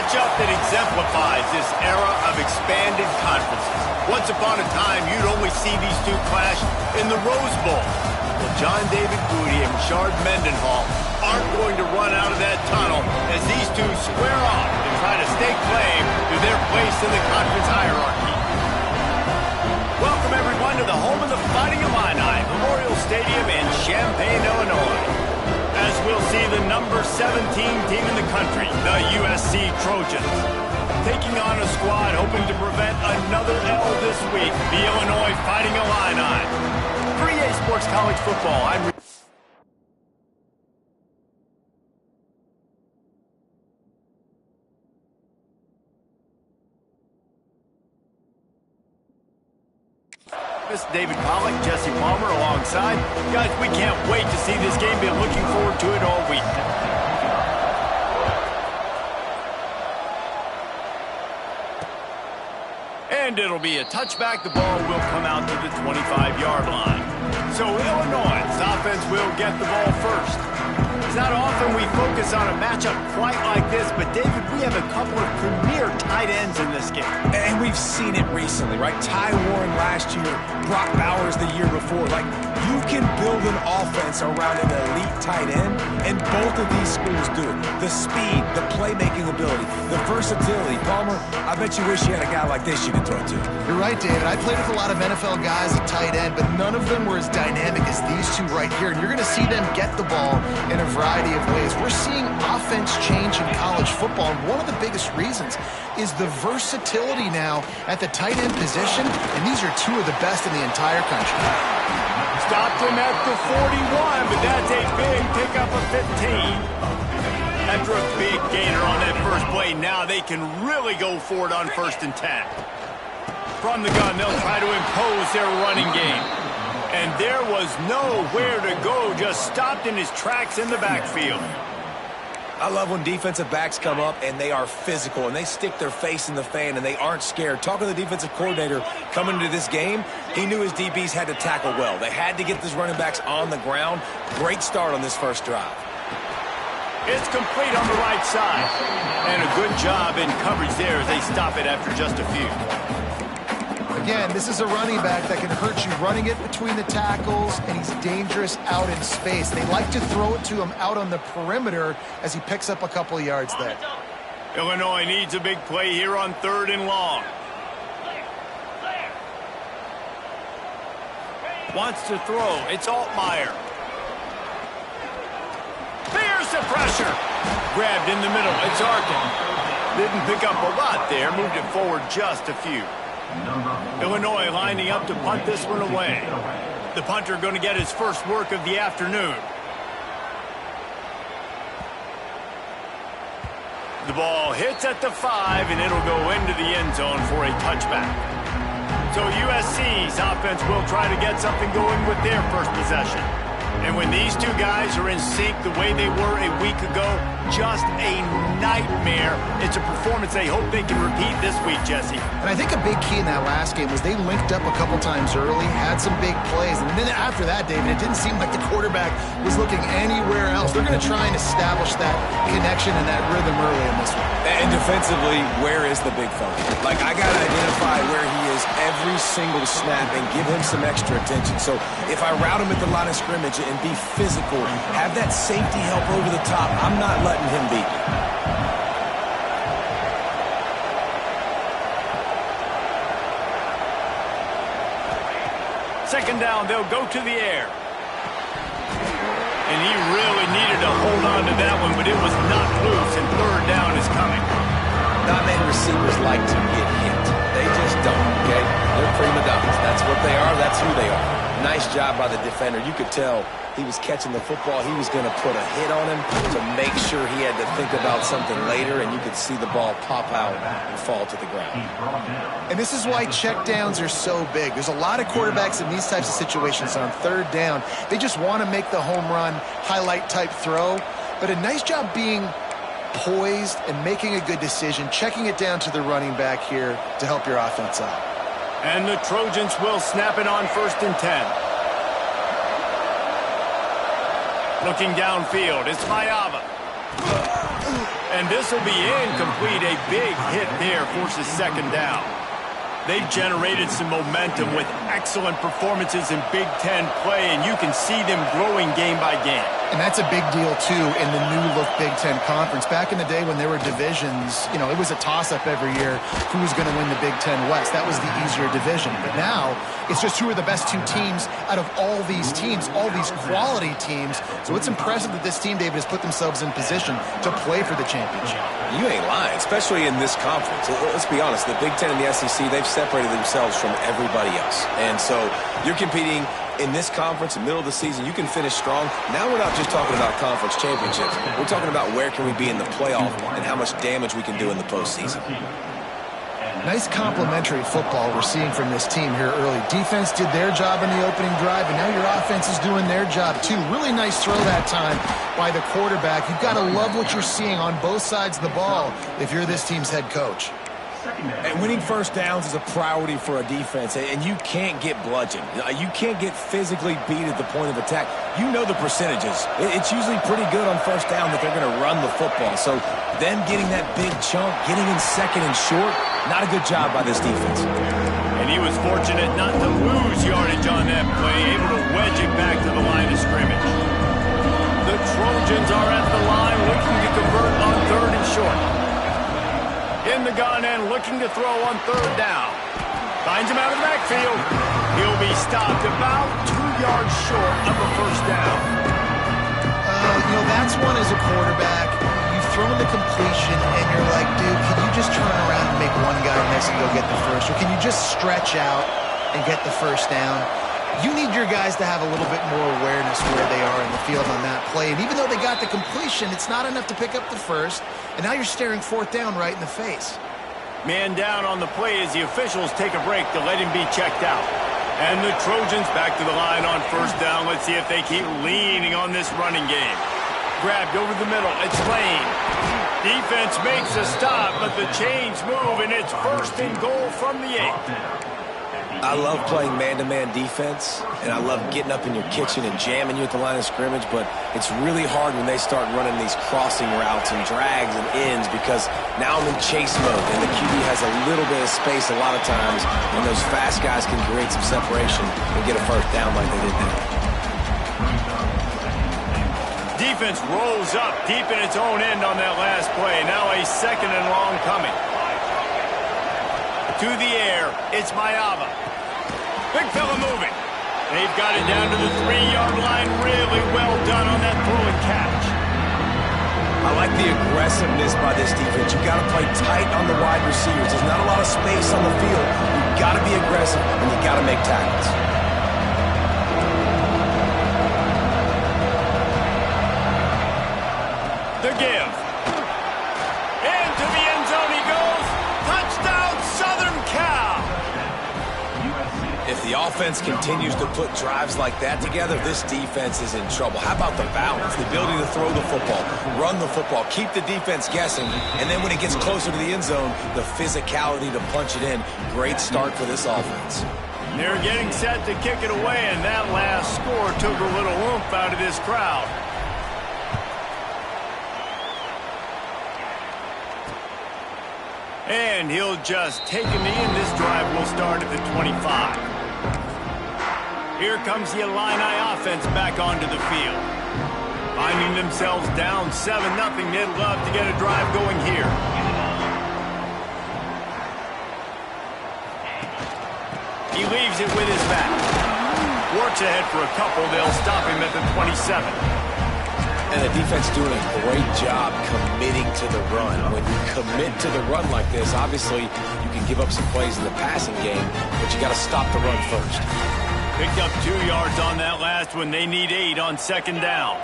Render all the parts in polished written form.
matchup that exemplifies this era of expanded conferences. Once upon a time, you'd only see these two clash in the Rose Bowl. Well, John David Booty and Rashard Mendenhall aren't going to run out of that tunnel as these two square off and try to stake claim to their place in the conference hierarchy. Welcome, everyone, to the home of the Fighting Illini, Memorial Stadium in Champaign, Illinois. As we'll see the number 17 team in the country, the USC Trojans, taking on a squad hoping to prevent another L this week, the Illinois Fighting Illini. For EA Sports College Football, I'm... David Pollack, Jesse Palmer alongside. Guys, we can't wait to see this game. Been looking forward to it all week. And it'll be a touchback. The ball will come out to the 25-yard line. So Illinois' offense will get the ball first. It's not often we focus on a matchup quite like this, but David, we have a couple of premier tight ends in this game. And we've seen it recently, right? Ty Warren last year, Brock Bowers the year before. Like, you can build an offense around an elite tight end, and both of these schools do it. The speed, the playmaking ability, the versatility. Palmer, I bet you wish you had a guy like this you could throw to. You're right, David. I played with a lot of NFL guys at tight end, but none of them were as dynamic as these two right here. And you're going to see them get the ball in a variety of ways. We're seeing offense change in college football, and one of the biggest reasons is the versatility now at the tight end position, and these are two of the best in the entire country. Stopped him at the 41, but that's a big pickup of 15. After a big gainer on that first play, now they can really go for it on 1st and 10. From the gun, they'll try to impose their running game. And there was nowhere to go, just stopped in his tracks in the backfield. I love when defensive backs come up and they are physical and they stick their face in the fan and they aren't scared. Talking to the defensive coordinator coming into this game, he knew his DBs had to tackle well. They had to get these running backs on the ground. Great start on this first drive. It's complete on the right side. And a good job in coverage there as they stop it after just a few. Again, this is a running back that can hurt you running it between the tackles, and he's dangerous out in space. They like to throw it to him out on the perimeter as he picks up a couple of yards there. Illinois needs a big play here on 3rd and long. Wants to throw. It's Altmaier. There's the pressure. Grabbed in the middle. It's Arkin. Didn't pick up a lot there. Moved it forward just a few. Illinois lining up to punt this one away. The punter going to get his first work of the afternoon. The ball hits at the 5, and it'll go into the end zone for a touchback. So USC's offense will try to get something going with their first possession. And when these two guys are in sync the way they were a week ago, just a nightmare. It's a performance they hope they can repeat this week, Jesse. And I think a big key in that last game was they linked up a couple times early, had some big plays, and then after that, David, it didn't seem like the quarterback was looking anywhere else. They're going to try and establish that connection and that rhythm early in this one. And defensively, where is the big fella? Like, I got to identify where he is every single snap and give him some extra attention. So if I route him at the line of scrimmage and be physical, have that safety help over the top, I'm not letting him beat me. Second down, they'll go to the air. And he really needed to hold on to that one, but it was knocked loose, and 3rd down is coming. Not many receivers like to get hit. They just don't, okay? They're prima donnas. That's what they are. That's who they are. Nice job by the defender. You could tell he was catching the football. He was going to put a hit on him to make sure he had to think about something later, and you could see the ball pop out and fall to the ground. And this is why checkdowns are so big. There's a lot of quarterbacks in these types of situations on 3rd down. They just want to make the home run, highlight-type throw. But a nice job being poised and making a good decision, checking it down to the running back here to help your offense out. And the Trojans will snap it on 1st and 10. Looking downfield, it's Mayava. And this will be incomplete. A big hit there forces second down. They've generated some momentum with excellent performances in Big Ten play, and you can see them growing game by game. And that's a big deal, too, in the new-look Big Ten Conference. Back in the day when there were divisions, you know, it was a toss-up every year who was going to win the Big Ten West. That was the easier division. But now it's just who are the best two teams out of all these teams, all these quality teams. So it's impressive that this team, David, has put themselves in position to play for the championship. You ain't lying, especially in this conference. Let's be honest, the Big Ten and the SEC, they've separated themselves from everybody else. And so you're competing in this conference, in the middle of the season, you can finish strong. Now we're not just talking about conference championships. We're talking about where can we be in the playoff and how much damage we can do in the postseason. Nice complementary football we're seeing from this team here early. Defense did their job in the opening drive, and now your offense is doing their job too. Really nice throw that time by the quarterback. You've got to love what you're seeing on both sides of the ball if you're this team's head coach. And winning first downs is a priority for a defense, and you can't get bludgeoned. You can't get physically beat at the point of attack. You know the percentages. It's usually pretty good on first down that they're going to run the football. So them getting that big chunk, getting in second and short, not a good job by this defense. And he was fortunate not to lose yardage on that play, able to wedge it back to the line of scrimmage. The Trojans are at the line looking to convert on third and short. In the gun and looking to throw on third down. Finds him out of the backfield. He'll be stopped about 2 yards short of a first down. You know, that's one as a quarterback. You've thrown the completion and you're like, dude, can you just turn around and make one guy miss and go get the first? Or can you just stretch out and get the first down? You need your guys to have a little bit more awareness where they are in the field on that play. And even though they got the completion, it's not enough to pick up the first. And now you're staring fourth down right in the face. Man down on the play as the officials take a break to let him be checked out. And the Trojans back to the line on first down. Let's see if they keep leaning on this running game. Grabbed over the middle. It's Lane. Defense makes a stop, but the chains move, and it's first and goal from the 8. I love playing man-to-man defense, and I love getting up in your kitchen and jamming you at the line of scrimmage, but it's really hard when they start running these crossing routes and drags and ends because now I'm in chase mode, and the QB has a little bit of space a lot of times, and those fast guys can create some separation and get a first down like they did there. Defense rolls up deep in its own end on that last play. Now a second and long coming. To the air, it's Mayava. Big fella moving. They've got it down to the 3-yard line. Really well done on that throw and catch. I like the aggressiveness by this defense. You've got to play tight on the wide receivers. There's not a lot of space on the field. You've got to be aggressive, and you've got to make tackles. The give. Into the end zone he goes. Touchdown, Southern Cal. If the offense continues to put drives like that together, this defense is in trouble. How about the balance, the ability to throw the football, run the football, keep the defense guessing, and then when it gets closer to the end zone, the physicality to punch it in. Great start for this offense. They're getting set to kick it away, and that last score took a little oomph out of this crowd. And he'll just take a knee, and this drive will start at the 25. Here comes the Illini offense back onto the field. Finding themselves down 7-0, they'd love to get a drive going here. He leaves it with his back. Works ahead for a couple. They'll stop him at the 27. And the defense doing a great job committing to the run. When you commit to the run like this, obviously you can give up some plays in the passing game, but you got to stop the run first. Picked up 2 yards on that last one. They need 8 on second down.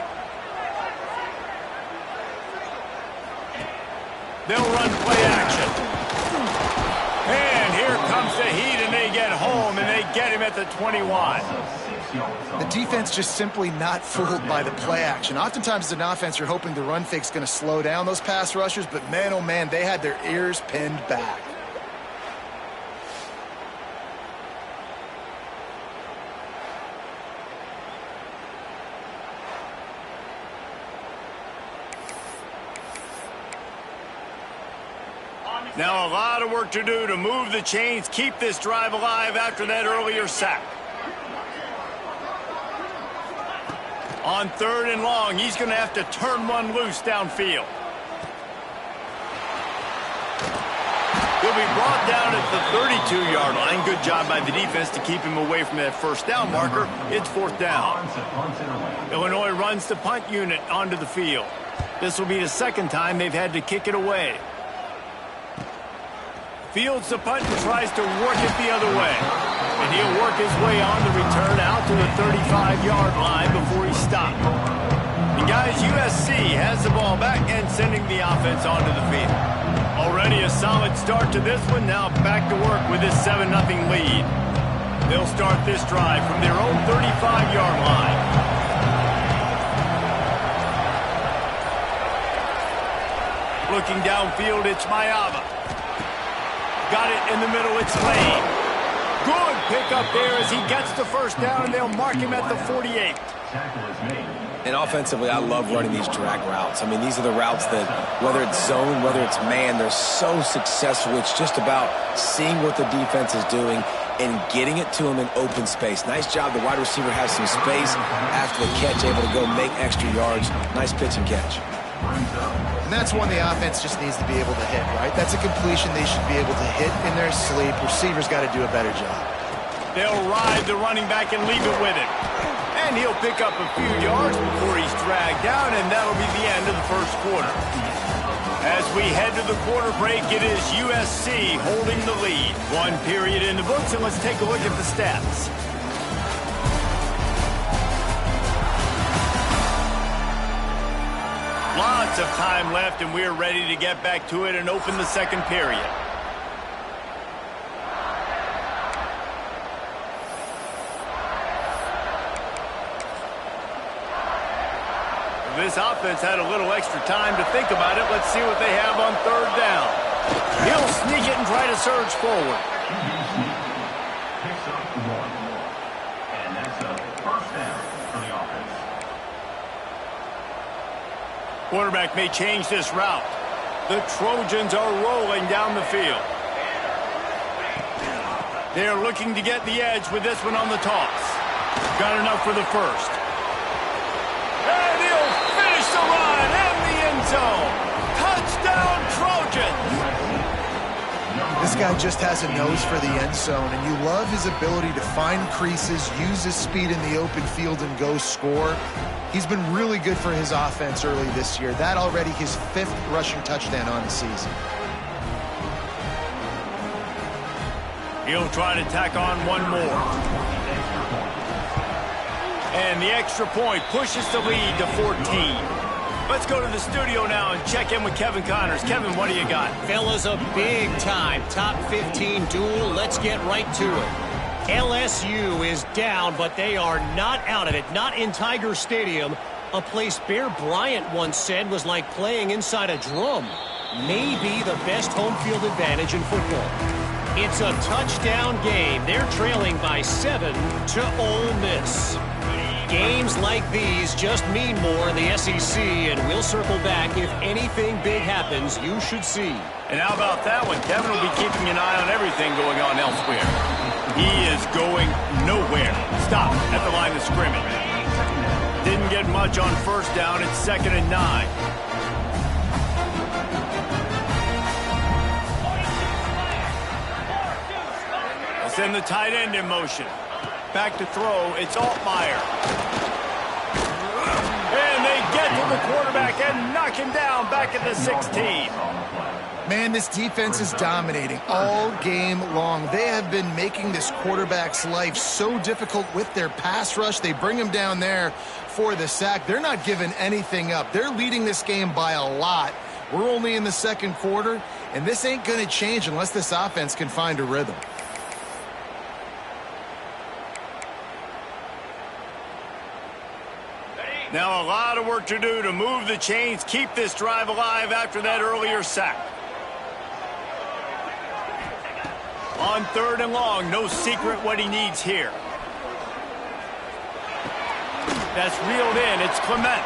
They'll run play action. And here comes the heat, and they get home, and they get him at the 21. The defense just simply not fooled by the play action. Oftentimes as an offense, you're hoping the run fake's going to slow down those pass rushers, but man, oh man, they had their ears pinned back. Now a lot of work to do to move the chains, keep this drive alive after that earlier sack. On 3rd and long, he's going to have to turn one loose downfield. He'll be brought down at the 32-yard line. Good job by the defense to keep him away from that first down marker. It's 4th down. Illinois runs the punt unit onto the field. This will be the 2nd time they've had to kick it away. Fields the punt and tries to work it the other way. And he'll work his way on the return out to the 35-yard line before he stopped. And guys, USC has the ball back and sending the offense onto the field. Already a solid start to this one. Now back to work with this 7-0 lead. They'll start this drive from their own 35-yard line. Looking downfield, it's Mayava. Got it in the middle, it's Lane. Good pickup there as he gets the first down, and they'll mark him at the 48. And offensively, I love running these drag routes. I mean, these are the routes that, whether it's zone, whether it's man, they're so successful. It's just about seeing what the defense is doing and getting it to him in open space. Nice job. The wide receiver has some space after the catch, able to go make extra yards. Nice pitch and catch. And that's one the offense just needs to be able to hit, right? That's a completion they should be able to hit in their sleep. Receivers got to do a better job. They'll ride the running back and leave it with him. And he'll pick up a few yards before he's dragged down, and that'll be the end of the first quarter. As we head to the quarter break, it is USC holding the lead. 1 period in the books, and let's take a look at the stats. Lots of time left, and we're ready to get back to it and open the 2nd period. This offense had a little extra time to think about it. Let's see what they have on 3rd down. He'll sneak it and try to surge forward. Picks up 1. And that's a first down for the offense. Quarterback may change this route. The Trojans are rolling down the field. They're looking to get the edge with this one on the toss. Got enough for the first. And he'll finish the run in the end zone. Touchdown, Trojans! This guy just has a nose for the end zone, and you love his ability to find creases, use his speed in the open field, and go score. He's been really good for his offense early this year. That already his 5th rushing touchdown on the season. He'll try to tack on one more. And the extra point pushes the lead to 14. Let's go to the studio now and check in with Kevin Connors. Kevin, what do you got? Fellas, a big-time top 15 duel. Let's get right to it. LSU is down, but they are not out of it. Not in Tiger Stadium, a place Bear Bryant once said was like playing inside a drum. Maybe the best home field advantage in football. It's a touchdown game. They're trailing by 7 to Ole Miss. Games like these just mean more in the SEC, and we'll circle back if anything big happens you should see. And how about that one? Kevin will be keeping an eye on everything going on elsewhere. He is going nowhere. Stop at the line of scrimmage. Didn't get much on first down. It's 2nd and 9. Let's send the tight end in motion. Back to throw. It's Altmaier. And they get to the quarterback and knock him down back at the 16. Man, this defense is dominating all game long. They have been making this quarterback's life so difficult with their pass rush. They bring him down there for the sack. They're not giving anything up. They're leading this game by a lot. We're only in the 2nd quarter, and this ain't going to change unless this offense can find a rhythm. Now a lot of work to do to move the chains, keep this drive alive after that earlier sack. On 3rd and long, no secret what he needs here. That's reeled in. It's Clement.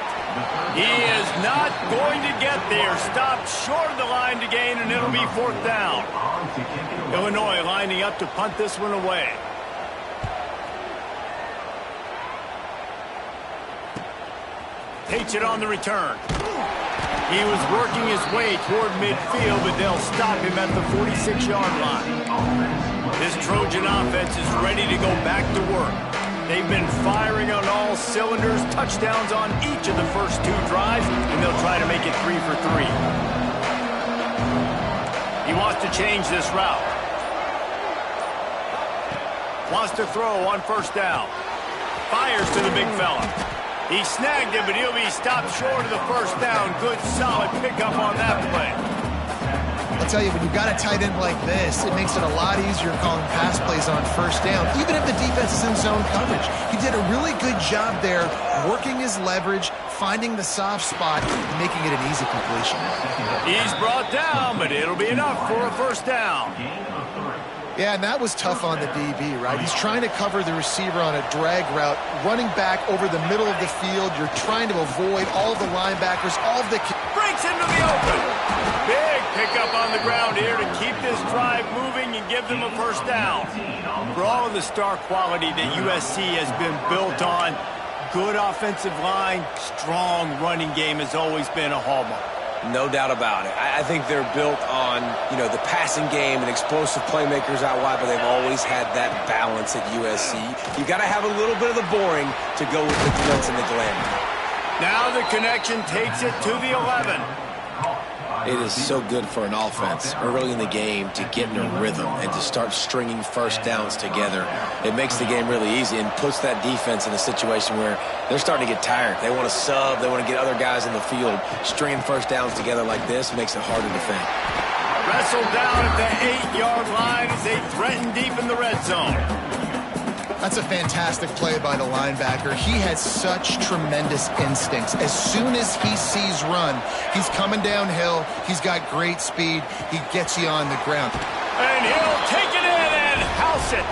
He is not going to get there. Stopped short of the line to gain, and it'll be 4th down. Illinois lining up to punt this one away. Takes it on the return. He was working his way toward midfield, but they'll stop him at the 46-yard line. This Trojan offense is ready to go back to work. They've been firing on all cylinders, touchdowns on each of the first 2 drives, and they'll try to make it 3 for 3. He wants to change this route. Wants to throw on 1st down. Fires to the big fella. He snagged it, but he'll be stopped short of the 1st down. Good, solid pickup on that play. I'll tell you, when you've got a tight end like this, it makes it a lot easier calling pass plays on 1st down, even if the defense is in zone coverage. He did a really good job there, working his leverage, finding the soft spot, and making it an easy completion. He's brought down, but it'll be enough for a 1st down. Yeah, and that was tough on the DB, right? He's trying to cover the receiver on a drag route, running back over the middle of the field. You're trying to avoid all the linebackers, all of the... Breaks into the open. Big pickup on the ground here to keep this drive moving and give them a 1st down. For all of the star quality that USC has been built on, good offensive line, strong running game has always been a hallmark. No doubt about it. I think they're built on, the passing game and explosive playmakers out wide, but they've always had that balance at USC. You've got to have a little bit of the boring to go with the glitz and the glamour. Now the connection takes it to the 11. It is so good for an offense early in the game to get in a rhythm and to start stringing 1st downs together. It makes the game really easy and puts that defense in a situation where they're starting to get tired. They want to sub. They want to get other guys in the field. Stringing 1st downs together like this makes it hard to defend. Wrestled down at the 8-yard line as they threaten deep in the red zone. That's a fantastic play by the linebacker. He has such tremendous instincts. As soon as he sees run, he's coming downhill. He's got great speed. He gets you on the ground. And he'll take it in and house it.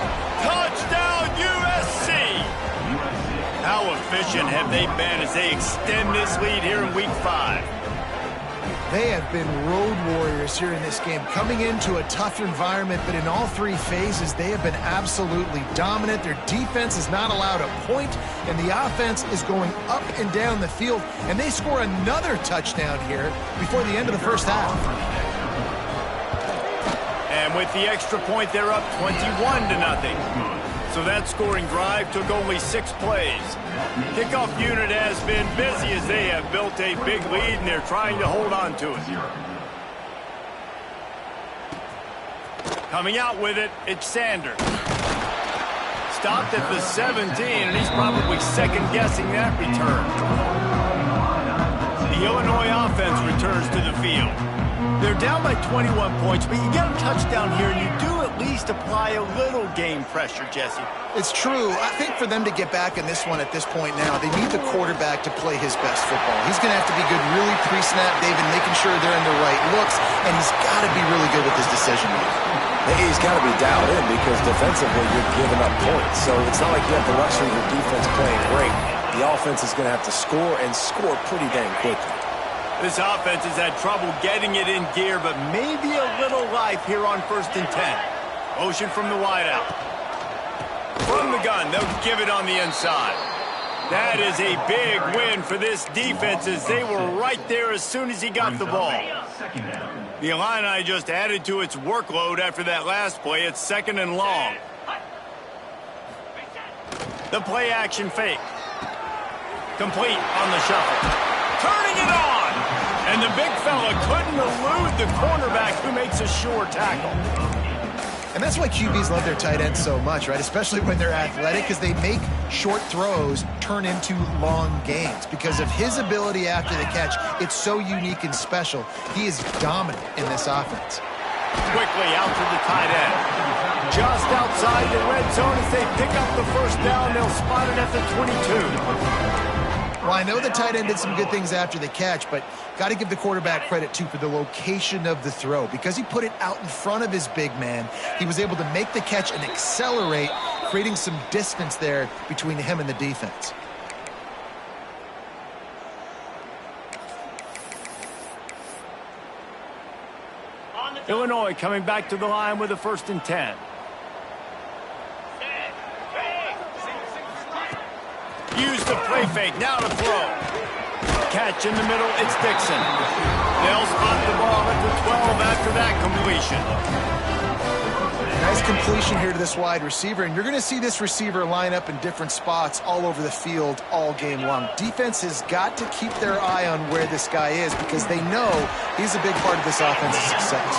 Touchdown, USC. How efficient have they been as they extend this lead here in Week 5? They have been road warriors here in this game, coming into a tough environment, but in all 3 phases, they have been absolutely dominant. Their defense is not allowed a point, and the offense is going up and down the field, and they score another touchdown here before the end of the 1st half. And with the extra point, they're up 21-0. So that scoring drive took only 6 plays. Kickoff unit has been busy as they have built a big lead, and they're trying to hold on to it. Coming out with it, it's Sanders. Stopped at the 17, and he's probably second-guessing that return. The Illinois offense returns to the field. They're down by 21 points, but you get a touchdown here, and you do at least apply a little game pressure, Jesse. It's true. I think for them to get back in this one at this point now, they need the quarterback to play his best football. He's going to have to be good really pre-snap, David, making sure they're in the right looks, and he's got to be really good with his decision-making. He's got to be dialed in because defensively you're giving up points. So it's not like you have the luxury of your defense playing great. The offense is going to have to score and score pretty dang quickly. This offense has had trouble getting it in gear, but maybe a little life here on 1st and 10. Motion from the wideout. From the gun, they'll give it on the inside. That is a big win for this defense as they were right there as soon as he got the ball. The Illini just added to its workload after that last play. It's 2nd and long. The play action fake. Complete on the shuffle. Turning it on! And the big fella couldn't elude the cornerback who makes a sure tackle. And that's why QBs love their tight ends so much, right? Especially when they're athletic, because they make short throws turn into long gains. Because of his ability after the catch, it's so unique and special. He is dominant in this offense. Quickly out to the tight end. Just outside the red zone as they pick up the 1st down. They'll spot it at the 22. Well, I know the tight end did some good things after the catch, but got to give the quarterback credit, too, for the location of the throw. Because he put it out in front of his big man, he was able to make the catch and accelerate, creating some distance there between him and the defense. Illinois coming back to the line with a 1st and 10. Use the play fake, now to throw. Catch in the middle, it's Dixon. They'll spot the ball at the 12 after that completion. Nice completion here to this wide receiver, and you're going to see this receiver line up in different spots all over the field all game long. Defense has got to keep their eye on where this guy is because they know he's a big part of this offense's success.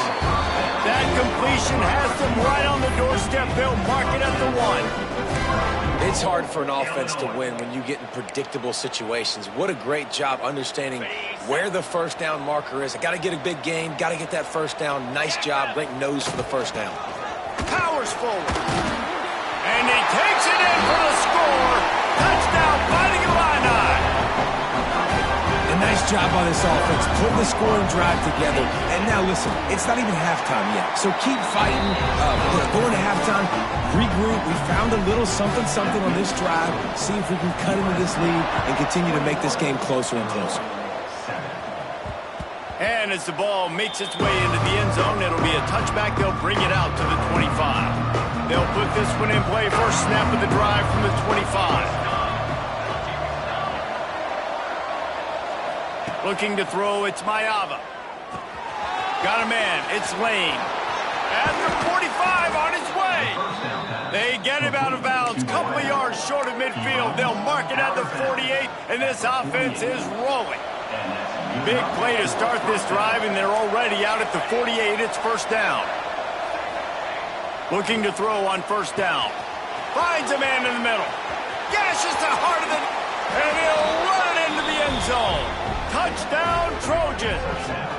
That completion has them right on the doorstep. They'll mark it at the 1. It's hard for an offense to win when you get in predictable situations. What a great job understanding where the 1st down marker is. I got to get a big gain, got to get that 1st down. Nice job, great nose for the 1st down. Powers forward. And he takes it in for the score. Touchdown, Fighting Illini. A nice job by this offense, putting the scoring drive together. And now listen, it's not even halftime yet. So keep fighting, going to halftime, regroup. We found a little something on this drive. See if we can cut into this lead and continue to make this game closer and closer. And as the ball makes its way into the end zone, it'll be a touchback. They'll bring it out to the 25. They'll put this one in play. First snap of the drive from the 25. Looking to throw, it's Mayava. Got a man, it's Lane. At the 45 on his way. They get him out of bounds, couple of yards short of midfield. They'll mark it at the 48, and this offense is rolling. Big play to start this drive, and they're already out at the 48. It's 1st down. Looking to throw on 1st down. Finds a man in the middle. Gashes the heart of it, and he'll run it into the end zone. Touchdown, Trojans.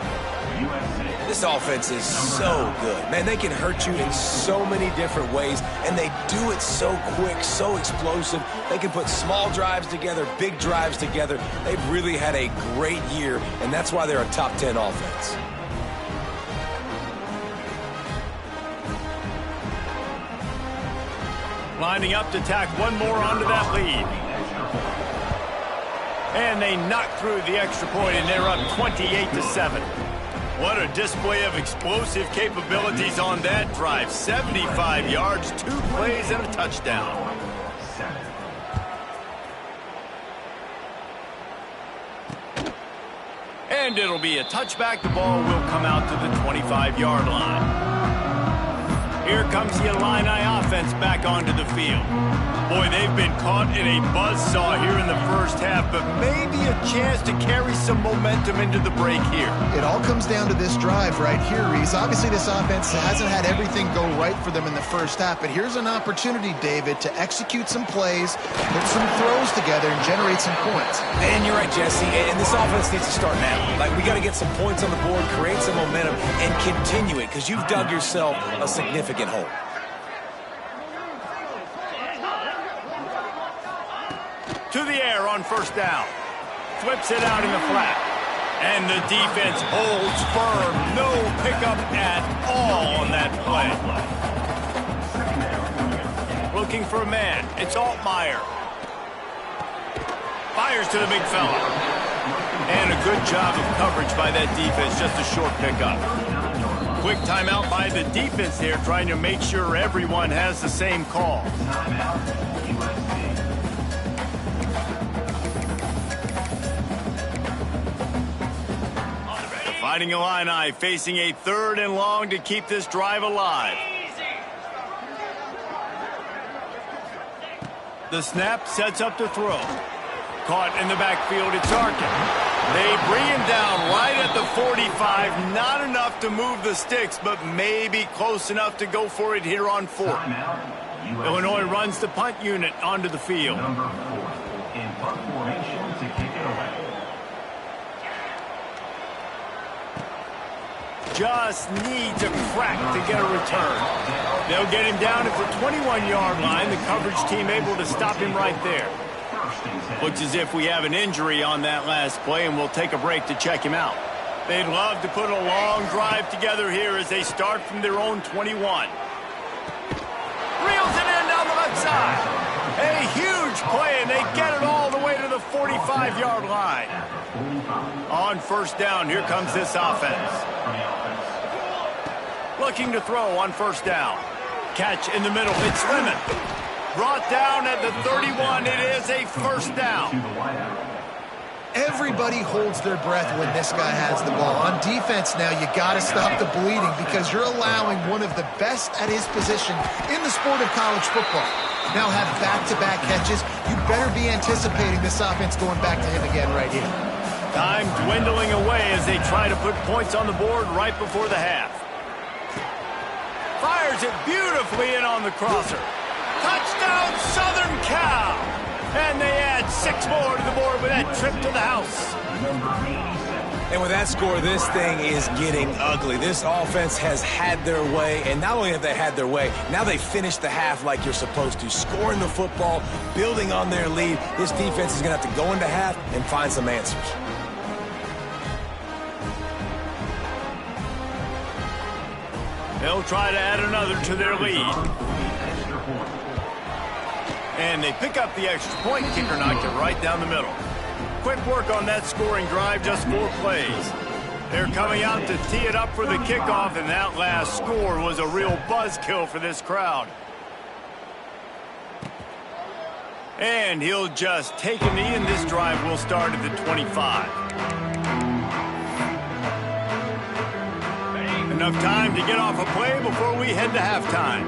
This offense is so good. Man, they can hurt you in so many different ways, and they do it so quick, so explosive. They can put small drives together, big drives together. They've really had a great year, and that's why they're a top 10 offense. Lining up to tack one more onto that lead. And they knock through the extra point, and they're up 28-7. What a display of explosive capabilities on that drive. 75 yards, 2 plays, and a touchdown. And it'll be a touchback. The ball will come out to the 25-yard line. Here comes the Illini offense back onto the field. Boy, they've been caught in a buzzsaw here in the first half, but maybe a chance to carry some momentum into the break here. It all comes down to this drive right here, Reese. Obviously, this offense hasn't had everything go right for them in the first half, but here's an opportunity, David, to execute some plays, put some throws together, and generate some points. And you're right, Jesse, and this offense needs to start now. Like, we got to get some points on the board, create some momentum, and continue it, because you've dug yourself a significant hole. To the air on 1st down. Flips it out in the flat. And the defense holds firm. No pickup at all on that play. Looking for a man. It's Altmaier. Fires to the big fella. And a good job of coverage by that defense. Just a short pickup. Quick timeout by the defense there, trying to make sure everyone has the same call. Fighting Illini facing a 3rd and long to keep this drive alive. The snap sets up to throw. Caught in the backfield, it's Arkin. They bring him down right at the 45. Not enough to move the sticks, but maybe close enough to go for it here on 4th. Illinois runs the punt unit onto the field. Number 4 in punt formation to kick it away. Just needs a crack to get a return. They'll get him down at the 21-yard line. The coverage team able to stop him right there. Looks as if we have an injury on that last play, and we'll take a break to check him out. They'd love to put a long drive together here as they start from their own 21. Reels it in down the left side. A huge play, and they get it all the way to the 45-yard line. On 1st down, here comes this offense. looking to throw on first down. Catch in the middle. It's Lemon. Brought down at the 31. It is a first down. Everybody holds their breath when this guy has the ball. On defense now, you got to stop the bleeding because you're allowing one of the best at his position in the sport of college football. Now have back-to-back catches. You better be anticipating this offense going back to him again right here. Time dwindling away as they try to put points on the board right before the half. Fires it beautifully in on the crosser. Touchdown, Southern Cal! And they add 6 more to the board with that trip to the house. And with that score, this thing is getting ugly. This offense has had their way, and not only have they had their way, now they finished the half like you're supposed to, scoring the football, building on their lead. This defense is going to have to go into half and find some answers. They'll try to add another to their lead. And they pick up the extra point. Kicker knocked it right down the middle. Quick work on that scoring drive, just 4 plays. They're coming out to tee it up for the kickoff, and that last score was a real buzzkill for this crowd. And he'll just take a knee, and this drive will start at the 25. Enough time to get off a play before we head to halftime.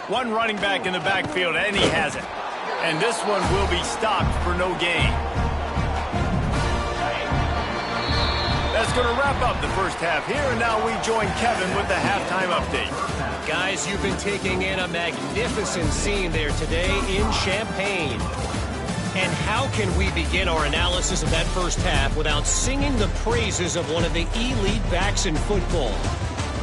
One running back in the backfield, and he has it. And this one will be stopped for no gain. That's going to wrap up the first half here, and now we join Kevin with the halftime update. Guys, you've been taking in a magnificent scene there today in Champaign. And how can we begin our analysis of that first half without singing the praises of one of the elite backs in football?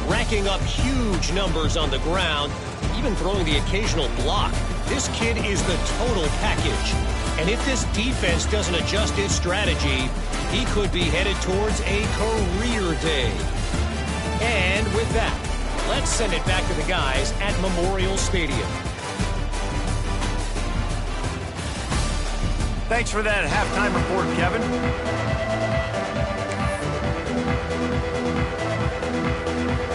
Racking up huge numbers on the ground, even throwing the occasional block. This kid is the total package. And if this defense doesn't adjust its strategy, he could be headed towards a career day. And with that, let's send it back to the guys at Memorial Stadium. Thanks for that halftime report, Kevin.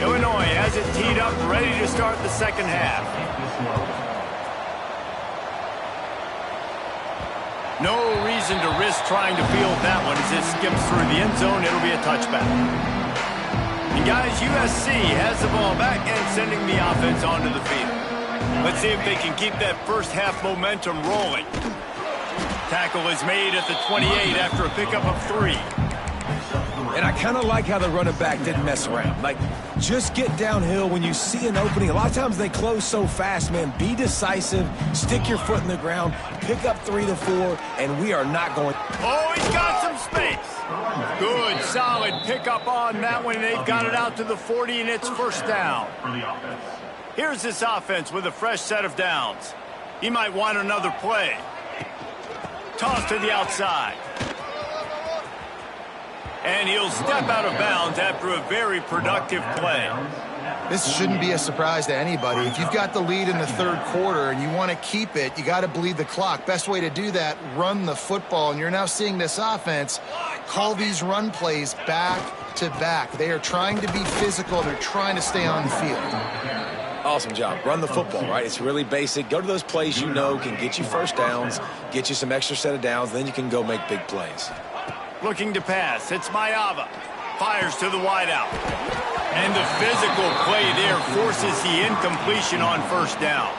Illinois has it teed up, ready to start the second half. No reason to risk trying to field that one as it skips through the end zone. It'll be a touchback. And guys, USC has the ball back and sending the offense onto the field. Let's see if they can keep that first half momentum rolling. Tackle is made at the 28 after a pickup of 3. And I kind of like how the running back didn't mess around. Like, just get downhill when you see an opening. A lot of times they close so fast, man. Be decisive, stick your foot in the ground, pick up 3 to 4, and we are not going. Oh, he's got some space. Good, solid pickup on that one. They've got it out to the 40, and it's first down. Here's this offense with a fresh set of downs. He might want another play. Toss to the outside. And he'll step out of bounds after a very productive play. This shouldn't be a surprise to anybody. If you've got the lead in the third quarter and you want to keep it, you got to bleed the clock. Best way to do that, run the football. And you're now seeing this offense call these run plays back to back. They are trying to be physical. They're trying to stay on the field. Awesome job. Run the football, right? It's really basic. Go to those plays you know can get you first downs, get you some extra set of downs, then you can go make big plays. Looking to pass. It's Mayava. Fires to the wideout. And the physical play there forces the incompletion on first down.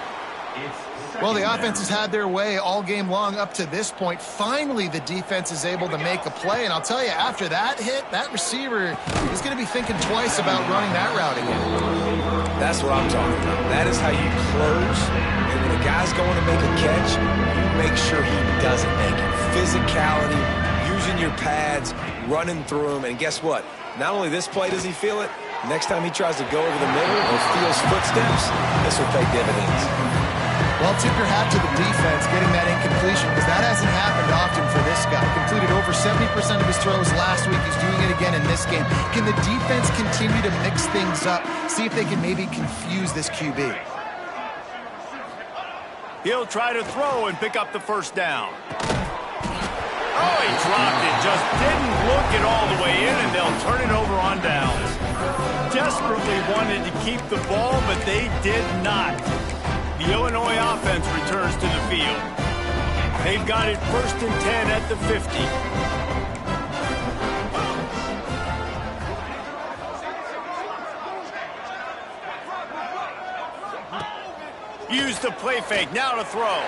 Well, the offense has had their way all game long up to this point. Finally, the defense is able to make a play. And I'll tell you, after that hit, that receiver is going to be thinking twice about running that route again. That's what I'm talking about. That is how you close. And when a guy's going to make a catch, you make sure he doesn't make it. Physicality, using your pads, running through them. And guess what? Not only this play does he feel it, next time he tries to go over the middle or feels footsteps, this will pay dividends. Well, tip your hat to the defense getting that incompletion because that hasn't happened often for this guy. Completed over 70% of his throws last week. He's doing it again in this game. Can the defense continue to mix things up? See if they can maybe confuse this QB. He'll try to throw and pick up the first down. Oh, he dropped it. Just didn't look it all the way in, and they'll turn it over on downs. Desperately wanted to keep the ball, but they did not. The Illinois offense returns to the field. They've got it 1st and 10 at the 50. Use the play fake, now to throw.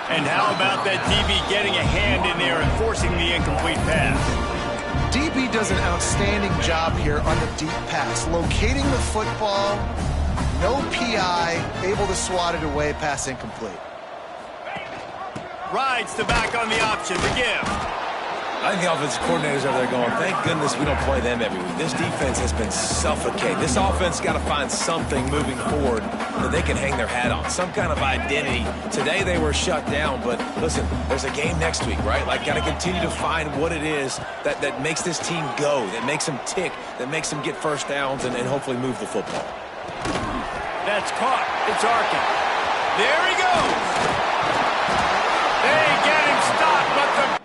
And how about that DB getting a hand in there and forcing the incomplete pass? DB does an outstanding job here on the deep pass, locating the football, no PI, able to swat it away, pass incomplete. Rides the back on the option, the give. I think the offensive coordinators over there going, thank goodness we don't play them every week. This defense has been suffocated. This offense got to find something moving forward that they can hang their hat on, some kind of identity. Today they were shut down, but listen, there's a game next week, right? Like, got to continue to find what it is that makes this team go, that makes them tick, that makes them get first downs and hopefully move the football. That's caught. It's Arkin. There he goes. They get him stopped, but the...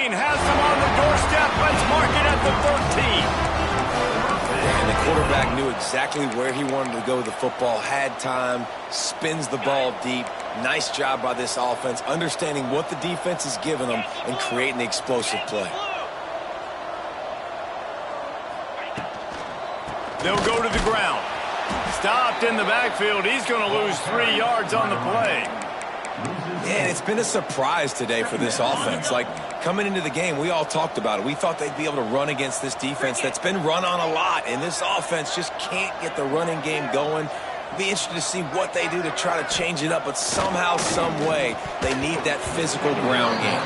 has them on the doorstep. Let's mark it at the 13. And the quarterback knew exactly where he wanted to go with the football, had time, spins the ball deep. Nice job by this offense, understanding what the defense is giving them and creating the explosive play. They'll go to the ground. Stopped in the backfield. He's going to lose 3 yards on the play. And it's been a surprise today for this offense. Like, coming into the game, we all talked about it. We thought they'd be able to run against this defense that's been run on a lot, and this offense just can't get the running game going. Be interested to see what they do to try to change it up, but somehow, some way, they need that physical ground game.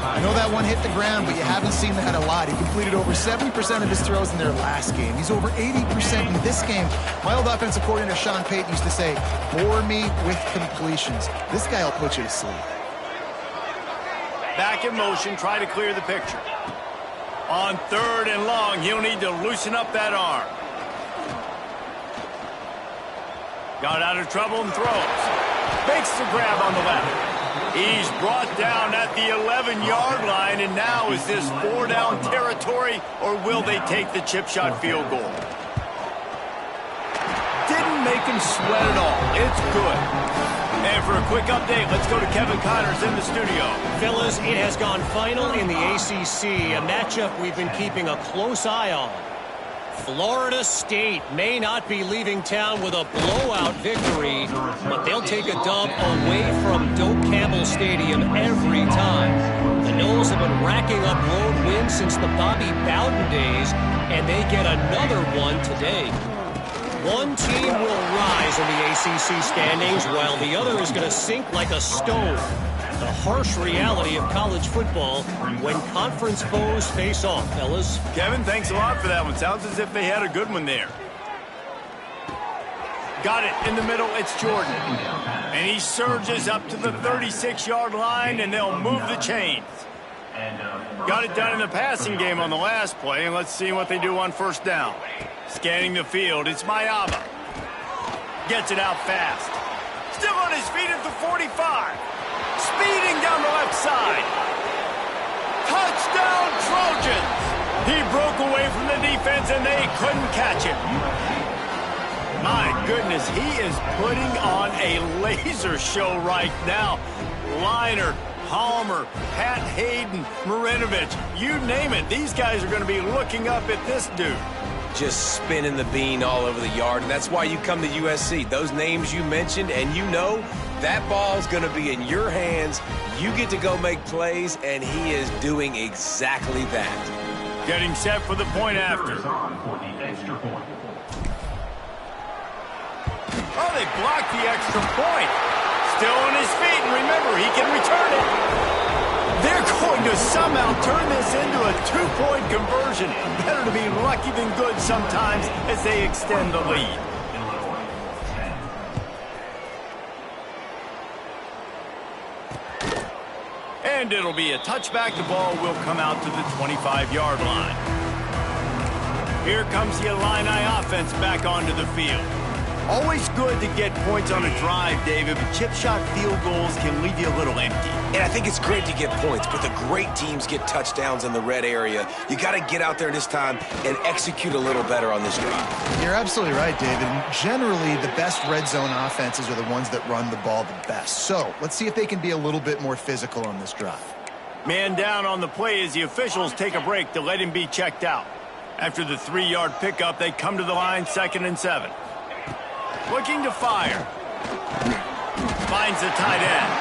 I know that one hit the ground, but you haven't seen that a lot. He completed over 70% of his throws in their last game. He's over 80% in this game. My old offensive coordinator, Sean Payton, used to say, bore me with completions. This guy will put you to sleep. Back in motion, try to clear the picture. On 3rd and long, he'll need to loosen up that arm. Got out of trouble and throws. Makes the grab on the left. He's brought down at the 11-yard line, and now is this 4-down territory, or will they take the chip shot field goal? Didn't make him sweat at all. It's good. And for a quick update, let's go to Kevin Connors in the studio. Fellas, it has gone final in the ACC, a matchup we've been keeping a close eye on. Florida State may not be leaving town with a blowout victory, but they'll take a dub away from Doak Campbell Stadium every time. The Noles have been racking up road wins since the Bobby Bowden days, and they get another one today. One team will rise in the ACC standings, while the other is going to sink like a stone. The harsh reality of college football when conference foes face off, fellas. Kevin, thanks a lot for that one. Sounds as if they had a good one there. Got it in the middle. It's Jordan. And he surges up to the 36-yard line, and they'll move the chains. Got it done in the passing game on the last play, and let's see what they do on 1st down. Scanning the field, it's Mayaba. Gets it out fast. Still on his feet at the 45. Speeding down the left side. Touchdown, Trojans! He broke away from the defense, and they couldn't catch him. My goodness, he is putting on a laser show right now. Liner, Palmer, Pat Hayden, Marinovich, you name it. These guys are going to be looking up at this dude. Just spinning the bean all over the yard, and that's why you come to USC. Those names you mentioned, and you know that ball's going to be in your hands. You get to go make plays, and he is doing exactly that. Getting set for the point after. Oh, they blocked the extra point. Still on his feet, and remember, he can return it. They're going to somehow turn this into a 2-point conversion. Better to be lucky than good sometimes as they extend the lead. And it'll be a touchback. The ball will come out to the 25-yard line. Here comes the Illini offense back onto the field. Always good to get points on a drive, David, but chip shot field goals can leave you a little empty. And I think it's great to get points, but the great teams get touchdowns in the red area. You got to get out there this time and execute a little better on this drive. You're absolutely right, David. Generally, the best red zone offenses are the ones that run the ball the best. So let's see if they can be a little bit more physical on this drive. Man down on the play as the officials take a break to let him be checked out. After the 3-yard pickup, they come to the line, 2nd and 7. Looking to fire. Finds the tight end.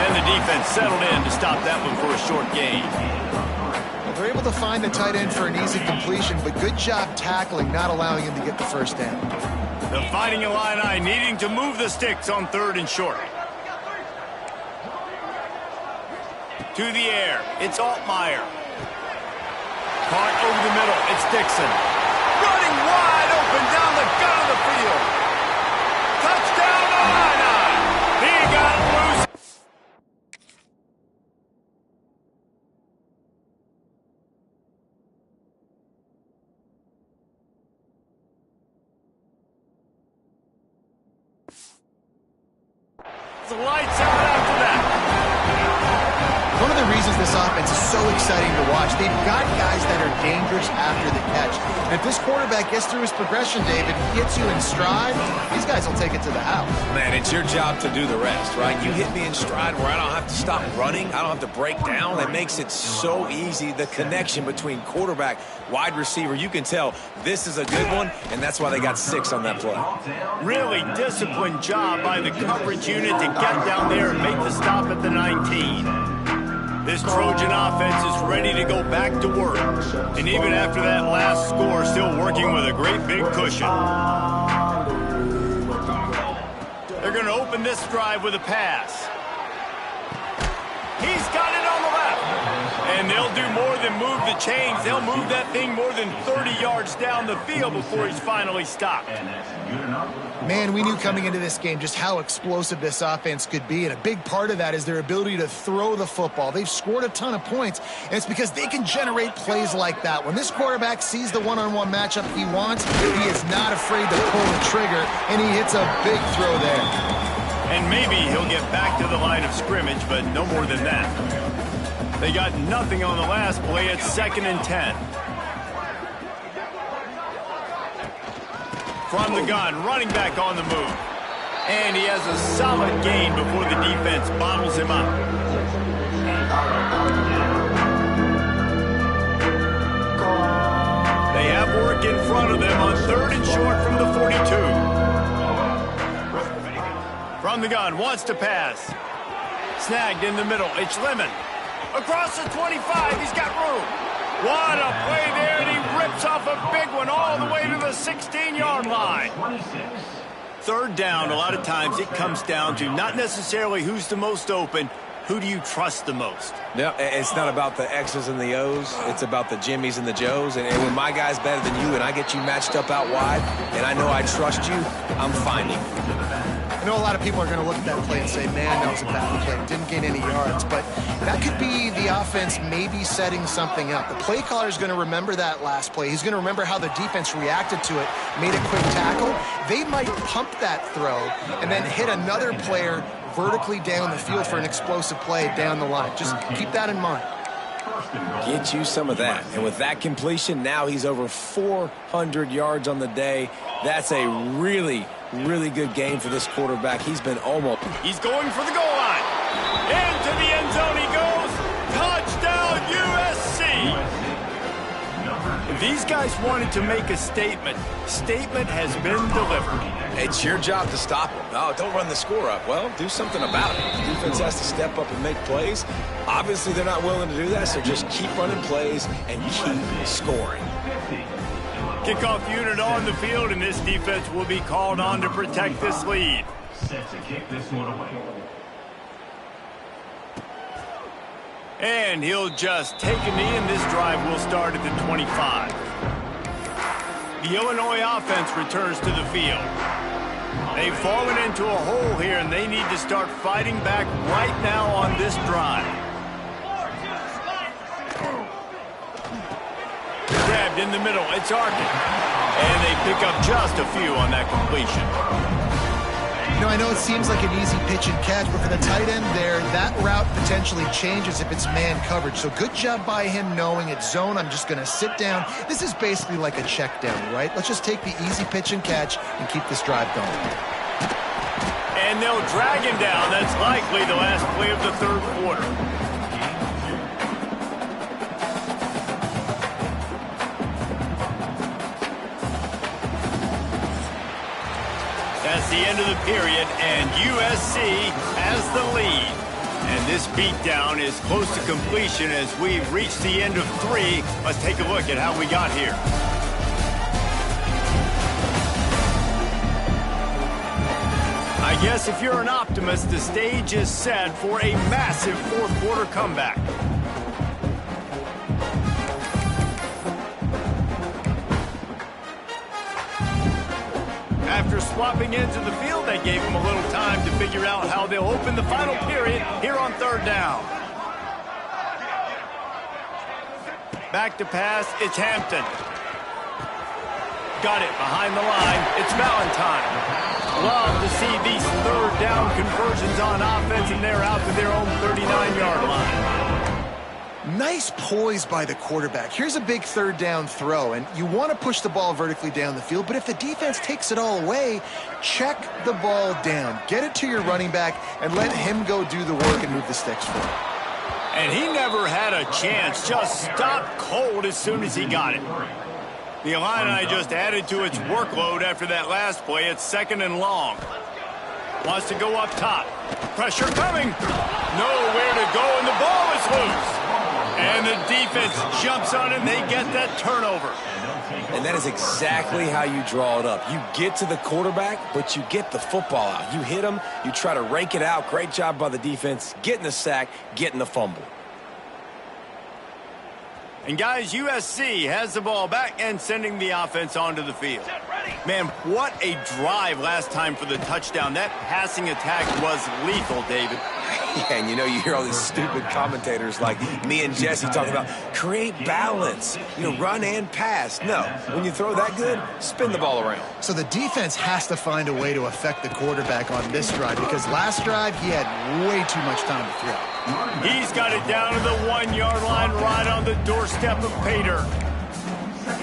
And the defense settled in to stop that one for a short gain. Well, they're able to find the tight end for an easy completion, but good job tackling, not allowing him to get the first down. The Fighting Illini needing to move the sticks on 3rd and short. To the air. It's Altmaier. Caught over the middle. It's Dixon. Running wide open down the gut of the field. Touchdown, Illini! He got loose. The lights out after that. One of the reasons this offense is so exciting to watch, they've got guys that are dangerous after the catch. And if this quarterback gets through his progression, David, hits you in stride, these guys will take it to the house. Man, it's your job to do the rest, right? You hit me in stride where I don't have to stop running. I don't have to break down. That makes it so easy. The connection between quarterback, wide receiver, you can tell this is a good one, and that's why they got 6 on that play. Really disciplined job by the coverage unit to get down there and make the stop at the 19. This Trojan offense is ready to go back to work. And even after that last score, still working with a great big cushion. They're going to open this drive with a pass. He's got it on the left. And they'll do more than move the chains. They'll move that thing more than 30 yards down the field before he's finally stopped. Man, we knew coming into this game just how explosive this offense could be, and a big part of that is their ability to throw the football. They've scored a ton of points, and it's because they can generate plays like that. When this quarterback sees the one-on-one matchup he wants, he is not afraid to pull the trigger, and he hits a big throw there. And maybe he'll get back to the line of scrimmage, but no more than that. They got nothing on the last play. It's 2nd and 10. From the gun, running back on the move. And he has a solid gain before the defense bottles him up. They have work in front of them on 3rd and short from the 42. From the gun, wants to pass. Snagged in the middle, it's Lemon. Across the 25, he's got room. What a play there, and he rips off a big one all the way to the 16-yard line. 3rd down, a lot of times it comes down to not necessarily who's the most open, who do you trust the most? No, it's not about the X's and the O's. It's about the Jimmies and the Joes. And when my guy's better than you and I get you matched up out wide and I know I trust you, I'm finding. I know a lot of people are going to look at that play and say, man, that was a bad play. Didn't gain any yards. But that could be the offense maybe setting something up. The play caller is going to remember that last play. He's going to remember how the defense reacted to it, made a quick tackle. They might pump that throw and then hit another player vertically down the field for an explosive play down the line. Just keep that in mind. Get you some of that. And with that completion, now he's over 400 yards on the day. That's a really good game for this quarterback. He's been almost. He's going for the goal line. Into the end zone he goes. Touchdown, USC. These guys wanted to make a statement. Statement has been delivered. It's your job to stop him. No, don't run the score up. Well, do something about it. The defense has to step up and make plays. Obviously, they're not willing to do that, so just keep running plays and keep scoring. Kickoff unit on the field, and this defense will be called on to protect this lead. Set to kick this one away. And he'll just take a knee, and this drive will start at the 25. The Illinois offense returns to the field. They've fallen into a hole here, and they need to start fighting back right now on this drive. arrived in the middle. It's Arkin. And they pick up just a few on that completion. You know, I know it seems like an easy pitch and catch, but for the tight end there, that route potentially changes if it's man coverage. So good job by him knowing it's zone. I'm just going to sit down. This is basically like a check down, right? Let's just take the easy pitch and catch and keep this drive going. And they'll drag him down. That's likely the last play of the third quarter. That's the end of the period, and USC has the lead. And this beatdown is close to completion as we've reached the end of 3. Let's take a look at how we got here. I guess if you're an optimist, the stage is set for a massive fourth-quarter comeback. After swapping ends of the field, they gave him a little time to figure out how they'll open the final period here on third down. Back to pass, it's Hampton. Got it behind the line, it's Valentine. Love to see these third down conversions on offense, and they're out to their own 39-yard line. Nice poise by the quarterback. Here's a big third down throw, and you want to push the ball vertically down the field, but if the defense takes it all away, check the ball down. Get it to your running back and let him go do the work and move the sticks for it. And he never had a chance, just stopped cold as soon as he got it. The Illini just added to its workload after that last play. It's 2nd and long. Wants to go up top. Pressure coming. Nowhere to go, and the ball is loose. And the defense jumps on it, and they get that turnover. And that is exactly how you draw it up. You get to the quarterback, but you get the football out. You hit him, you try to rake it out. Great job by the defense, getting the sack, getting the fumble. And guys, USC has the ball back and sending the offense onto the field. Man, what a drive last time for the touchdown. That passing attack was lethal, David. Yeah, and you know, you hear all these stupid commentators like me and Jesse talking about create balance, run and pass. No, when you throw that good, spin the ball around. So the defense has to find a way to affect the quarterback on this drive, because last drive he had way too much time to throw. He's got it down to the 1-yard line, right on the doorstep of pay dirt.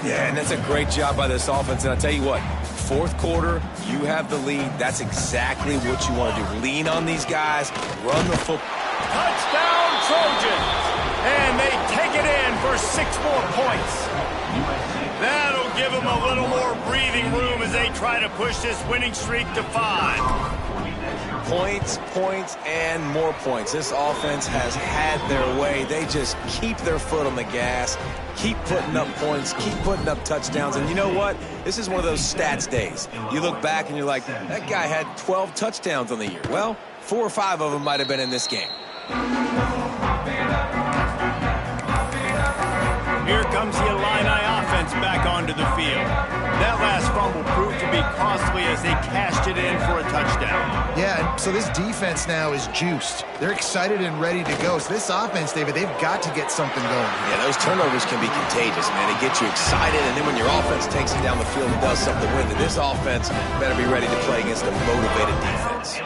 Yeah, and that's a great job by this offense. And I'll tell you what, fourth quarter, you have the lead. That's exactly what you want to do. Lean on these guys, run the football. Touchdown, Trojans! And they take it in for 6 more points. That'll give them a little more breathing room as they try to push this winning streak to 5. Points, points, and more points. This offense has had their way. They just keep their foot on the gas, keep putting up points, keep putting up touchdowns. And you know what? This is one of those stats days. You look back and you're like, that guy had 12 touchdowns on the year. Well, 4 or 5 of them might have been in this game. Here comes the Illini offense back onto the field. That last fumble proved to be costly as they cashed it in for a touchdown. Yeah, so this defense now is juiced. They're excited and ready to go. So this offense, David, they've got to get something going. Yeah, those turnovers can be contagious, man. They get you excited, and then when your offense takes it down the field and does something with it, this offense better be ready to play against a motivated defense.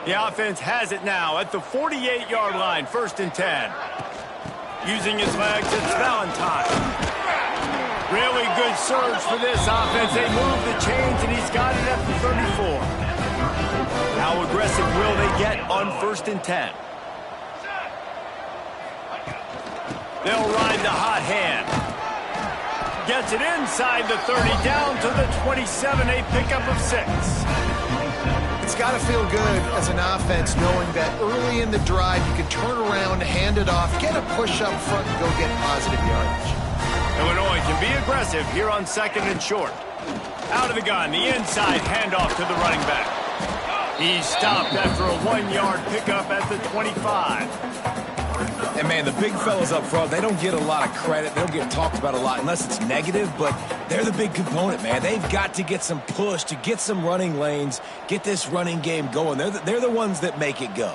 The offense has it now at the 48-yard line, 1st and 10. Using his legs, it's Valentine. Really good surge for this offense. They move the chains, and he's got it at the 34. How aggressive will they get on 1st and 10? They'll ride the hot hand. Gets it inside the 30, down to the 27, a pickup of 6. It's got to feel good as an offense knowing that early in the drive you can turn around, hand it off, get a push up front, and go get positive yardage. Illinois can be aggressive here on 2nd and short. Out of the gun, the inside handoff to the running back. He's stopped after a 1-yard pickup at the 25. And, man, the big fellas up front, they don't get a lot of credit. They don't get talked about a lot unless it's negative, but they're the big component, man. They've got to get some push, to get some running lanes, get this running game going. They're the ones that make it go.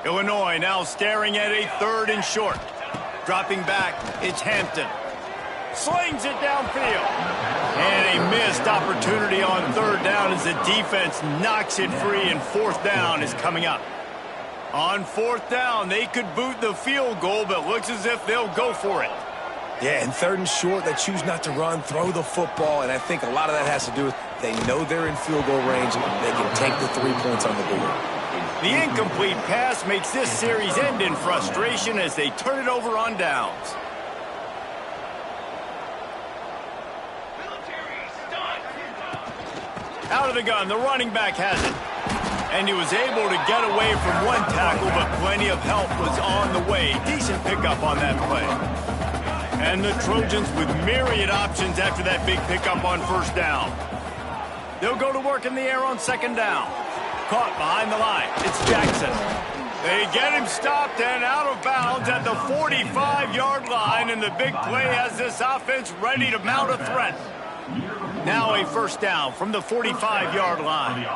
Illinois now staring at a 3rd and short. Dropping back, it's Hampton. Slings it downfield. And a missed opportunity on third down as the defense knocks it free, and fourth down is coming up. On fourth down, they could boot the field goal, but looks as if they'll go for it. Yeah, and third and short, they choose not to run, throw the football, and I think a lot of that has to do with they know they're in field goal range. They can take the 3 points on the board. The incomplete pass makes this series end in frustration as they turn it over on downs. Out of the gun, the running back has it. And he was able to get away from one tackle, but plenty of help was on the way. Decent pickup on that play. And the Trojans with myriad options after that big pickup on first down. They'll go to work in the air on second down. Caught behind the line. It's Jackson. They get him stopped and out of bounds at the 45-yard line, and the big play has this offense ready to mount a threat. Now a first down from the 45-yard line.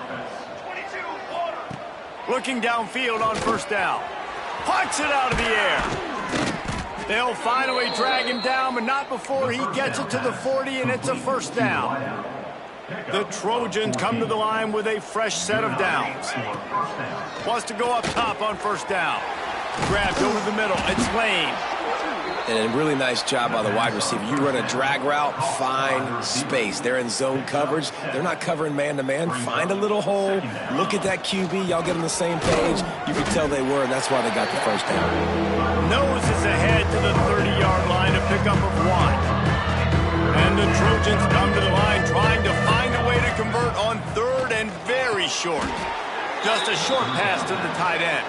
Looking downfield on first down. Pucks it out of the air. They'll finally drag him down, but not before he gets it to the 40, and it's a first down. The Trojans come to the line with a fresh set of downs. Wants to go up top on first down. Grabbed over the middle. It's Lane. And a really nice job by the wide receiver. You run a drag route, find space. They're in zone coverage. They're not covering man-to-man. Find a little hole. Look at that QB. Y'all get on the same page. You can tell they were, and that's why they got the first down. Noses ahead to the 30-yard line, a pickup of 1. And the Trojans come to the line trying to find a way to convert on third and very short. Just a short pass to the tight end.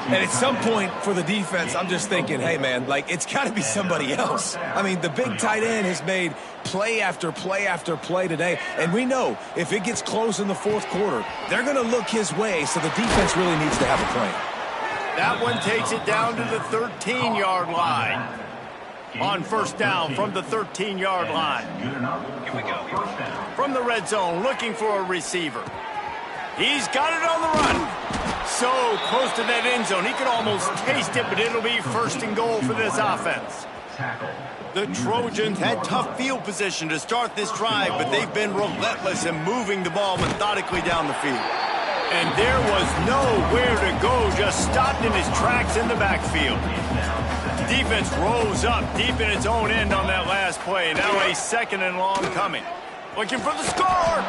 And at some point for the defense, I'm just thinking, hey, man, like, it's got to be somebody else. I mean, the big tight end has made play after play after play today. And we know if it gets close in the fourth quarter, they're going to look his way, so the defense really needs to have a plan. That one takes it down to the 13-yard line. On first down from the 13-yard line. Here we go. From the red zone, looking for a receiver. He's got it on the run. So close to that end zone. He could almost taste it, but it'll be first and goal for this offense. The Trojans had tough field position to start this drive, but they've been relentless in moving the ball methodically down the field. And there was nowhere to go, just stopped in his tracks in the backfield. Defense rose up deep in its own end on that last play. Now a second and long coming. Looking for the score.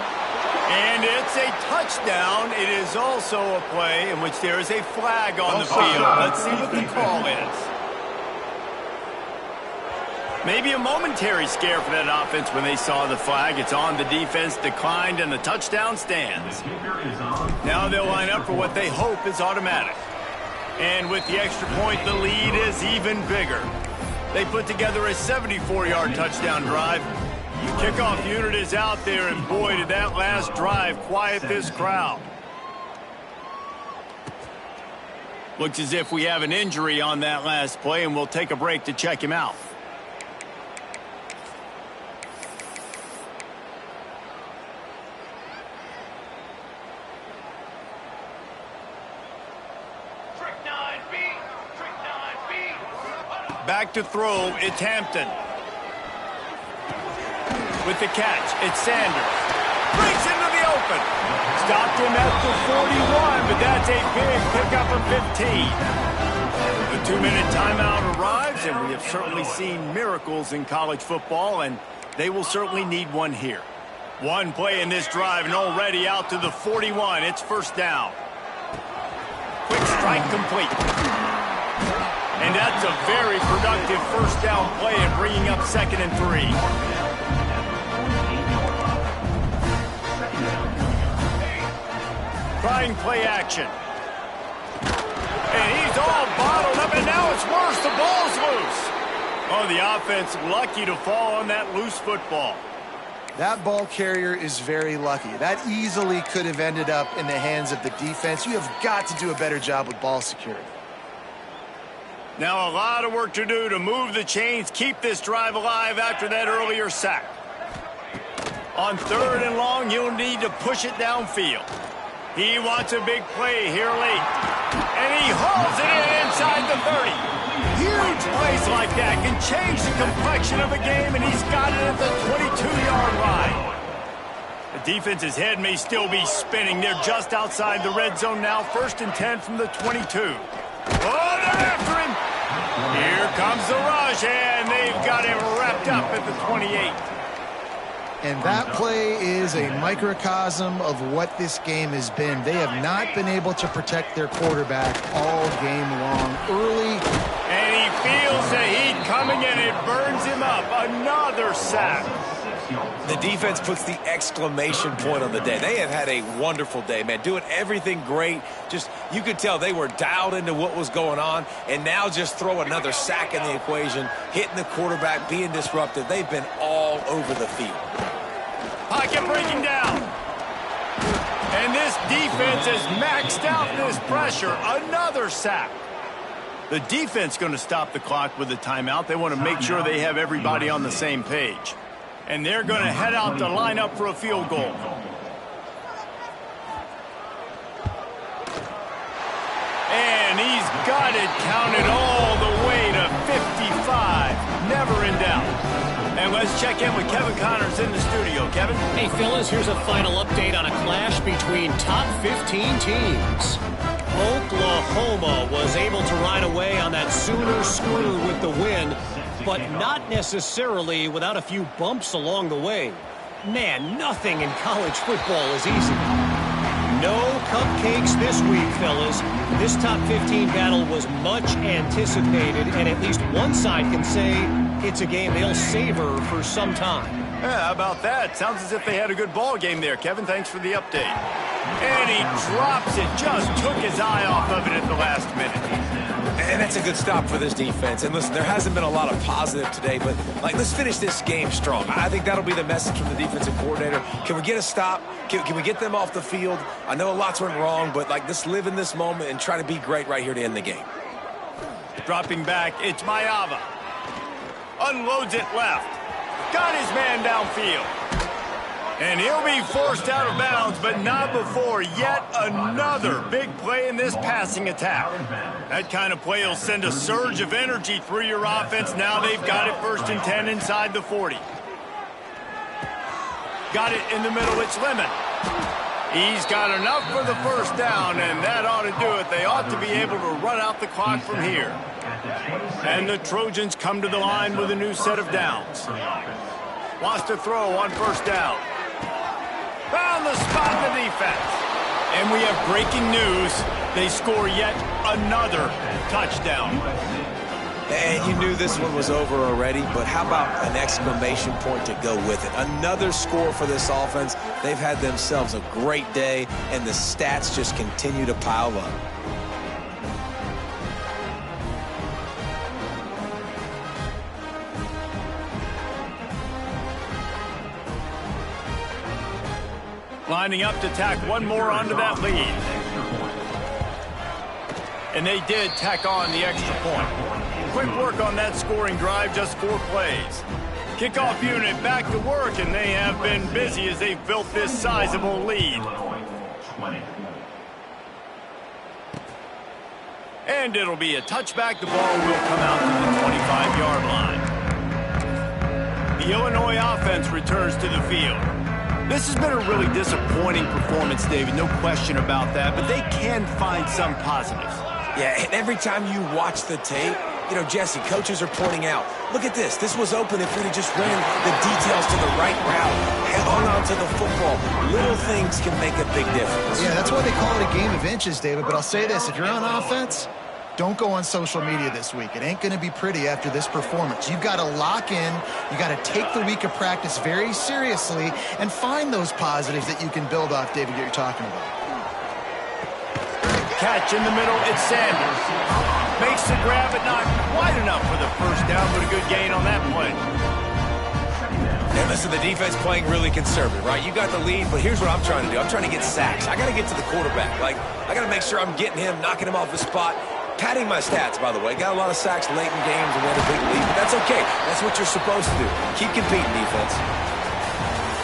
And it's a touchdown. It is also a play in which there is a flag on the field. Let's see what the call is. Maybe a momentary scare for that offense when they saw the flag. It's on the defense, declined, and the touchdown stands. Now they'll line up for what they hope is automatic. And with the extra point, the lead is even bigger. They put together a 74-yard touchdown drive. Kickoff unit is out there, and boy, did that last drive quiet this crowd. Looks as if we have an injury on that last play, and we'll take a break to check him out. Back to throw, it's Hampton. With the catch, it's Sanders. Breaks into the open. Stopped him at the 41, but that's a big pickup of 15. The 2-minute timeout arrives, and we have certainly seen miracles in college football, and they will certainly need one here. One play in this drive, and already out to the 41. It's first down. Quick strike complete. And that's a very productive first down play and bringing up 2nd and 3. Trying play action. And he's all bottled up, and now it's worse. The ball's loose. Oh, the offense lucky to fall on that loose football. That ball carrier is very lucky. That easily could have ended up in the hands of the defense. You have got to do a better job with ball security. Now a lot of work to do to move the chains, keep this drive alive after that earlier sack. On 3rd and long, you'll need to push it downfield. He wants a big play here late. And he hauls it in inside the 30. Here's Huge plays like that can change the complexion of a game, and he's got it at the 22-yard line. The defense's head may still be spinning. They're just outside the red zone now. 1st and 10 from the 22. Oh, they're after him. Here comes the rush, and they've got him wrapped up at the 28. And that play is a microcosm of what this game has been. They have not been able to protect their quarterback all game long. Early. And he feels the heat coming, and it burns him up. Another sack. The defense puts the exclamation point on the day. They have had a wonderful day, man. Doing everything great. Just, you could tell they were dialed into what was going on. And now just throw another sack in the equation, hitting the quarterback, being disruptive. They've been all over the field. Pocket breaking down. And this defense has maxed out this pressure. Another sack. The defense going to stop the clock with a timeout. They want to make sure they have everybody on the same page. And they're going to head out to line up for a field goal. And he's got it counted all the way to 55. Never in doubt. And let's check in with Kevin Connors in the studio. Kevin? Hey, fellas, here's a final update on a clash between top 15 teams. Oklahoma was able to ride away on that Sooner scooter with the win, but not necessarily without a few bumps along the way. Man, nothing in college football is easy. No cupcakes this week, fellas. This top 15 battle was much anticipated, and at least one side can say it's a game they'll savor for some time. Yeah, how about that? Sounds as if they had a good ball game there, Kevin. Thanks for the update. And he drops it. Just took his eye off of it at the last minute. And that's a good stop for this defense. And listen, there hasn't been a lot of positive today, but let's finish this game strong. I think that'll be the message from the defensive coordinator. Can we get a stop? Can we get them off the field? I know lots went wrong, but let's live in this moment and try to be great right here to end the game. Dropping back, it's Mayava. Unloads it left. Got his man downfield. And he'll be forced out of bounds, but not before yet another big play in this passing attack. That kind of play will send a surge of energy through your offense. Now they've got it 1st and 10 inside the 40. Got it in the middle, it's Lemon. He's got enough for the 1st down, and that ought to do it. They ought to be able to run out the clock from here. And the Trojans come to the line with a new set of downs. Wants to throw on 1st down. Found the spot in the defense. And we have breaking news. They score yet another touchdown. And you knew this one was over already, but how about an exclamation point to go with it? Another score for this offense. They've had themselves a great day, and the stats just continue to pile up. Lining up to tack one more onto that lead. And they did tack on the extra point. Quick work on that scoring drive, just 4 plays. Kickoff unit back to work, and they have been busy as they've built this sizable lead. And it'll be a touchback. The ball will come out to the 25-yard line. The Illinois offense returns to the field. This has been a really disappointing performance, David, no question about that, but they can find some positives. Yeah, and every time you watch the tape, Jesse, coaches are pointing out, look at this. This was open if we'd have just ran the details to the right route, hung on to the football. Little things can make a big difference. Yeah, that's why they call it a game of inches, David, but I'll say this. If you're on offense, don't go on social media this week. It ain't going to be pretty after this performance. You've got to lock in. You got to take the week of practice very seriously and find those positives that you can build off, David, that you're talking about. Catch in the middle, it's Sanders. Makes the grab, but not quite enough for the 1st down, but a good gain on that play. And listen, the defense playing really conservative, right? You got the lead, but here's what I'm trying to do. I'm trying to get sacks. I got to get to the quarterback. I got to make sure I'm getting him, knocking him off the spot. Padding my stats, by the way. Got a lot of sacks late in games and we had a big lead, but that's okay. That's what you're supposed to do. Keep competing, defense.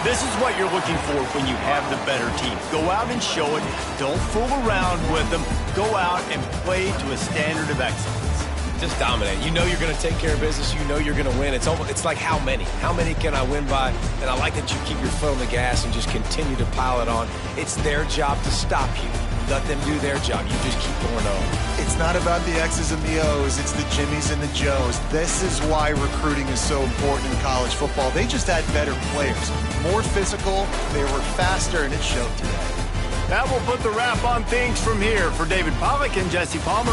This is what you're looking for when you have the better team. Go out and show it. Don't fool around with them. Go out and play to a standard of excellence. just dominate. You know you're going to take care of business. You know you're going to win. It's like how many? How many can I win by? And I like that you keep your foot on the gas and just continue to pile it on. It's their job to stop you. Let them do their job. You just keep going on. It's not about the X's and the O's. It's the Jimmies and the Joes. This is why recruiting is so important in college football. They just had better players, more physical, they were faster, and it showed today. That will put the wrap on things from here. For David Pollack and Jesse Palmer.